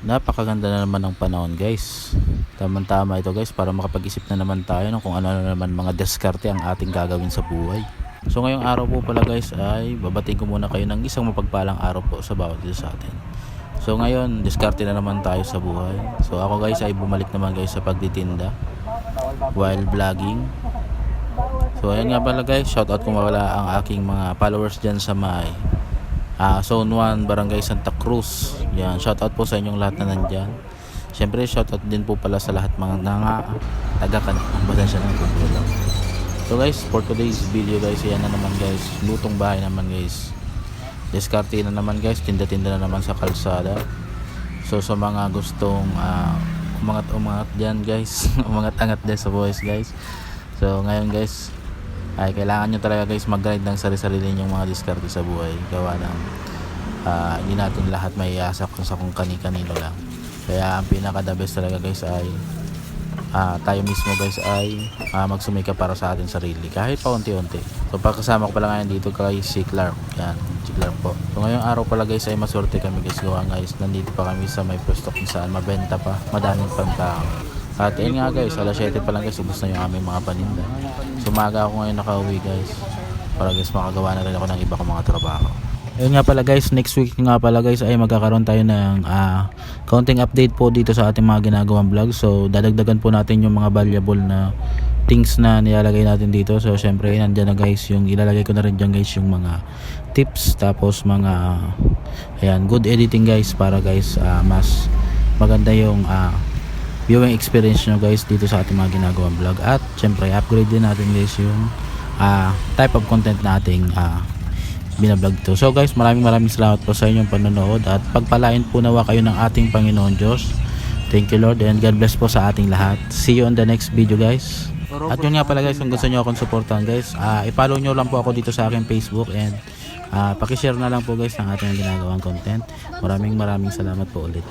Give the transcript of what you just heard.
Napakaganda na naman ng panahon guys. Tama ito guys para makapag-isip na naman tayo ng kung ano na naman mga diskarte ang ating gagawin sa buhay. So ngayong araw po pala guys ay babatiin ko muna kayo ng isang mapagpalang araw po sa bawat isa sa atin. So ngayon diskarte na naman tayo sa buhay. So ako guys ay bumalik naman guys sa pagtitinda while vlogging. So ayan nga pala guys, shoutout ko mawala ang aking mga followers dyan sa may Zone 1, Barangay Santa Cruz. Yan, shoutout po sa inyong lahat na nandyan. Siyempre, shoutout din po pala sa lahat mga taga-kanang pasensya ng kumpulong. So guys, for today's video guys, yan na naman guys. Lutong bahay naman guys. Diskarte na naman guys, tinda-tinda na naman sa kalsada. So sa mga gustong umangat dyan guys, umangat-angat dyan sa boys guys. So ngayon guys, ay kailangan nyo talaga guys mag-guide ng sarili-sarili yung mga diskarte sa buhay. Gawa ng hindi natin lahat may iasa kung kani-kanino lang. Kaya ang pinaka-the best talaga guys ay tayo mismo guys ay magsumika para sa ating sarili kahit pa unti-unti. So pagkasama ko pala ngayon dito kay si Clark. Yan, si Clark po. So ngayong araw pala guys ay maswerte kami guys. Gawa guys, nandito pa kami sa may pwesto kung saan mabenta pa, madaming pantao. At yun nga guys, alas 7 pa lang guys, ubos na yung aming mga paninda. Sumaga ako ngayon nakauwi guys, para guys makagawa na rin ako ng iba kong mga trabaho. Ayun nga pala guys, next week nga pala guys ay magkakaroon tayo ng counting update po dito sa ating mga ginagawang vlog. So dadagdagan po natin yung mga valuable na things na nilalagay natin dito. So syempre nandiyan na guys, yung ilalagay ko na rin dyan guys yung mga tips, tapos mga ayan, good editing guys, para guys mas maganda yung viewing experience nyo guys dito sa ating mga ginagawang vlog. At syempre upgrade din natin guys yung type of content na ating binablog to. So guys, maraming salamat po sa inyong panonood at pagpalain po nawa kayo ng ating Panginoon Diyos. Thank you Lord and God bless po sa ating lahat. See you on the next video guys. At yun nga pala guys, kung gusto nyo akong supportan guys, i-follow nyo lang po ako dito sa aking Facebook and pakishare na lang po guys ng ating ginagawang content. Maraming salamat po ulit.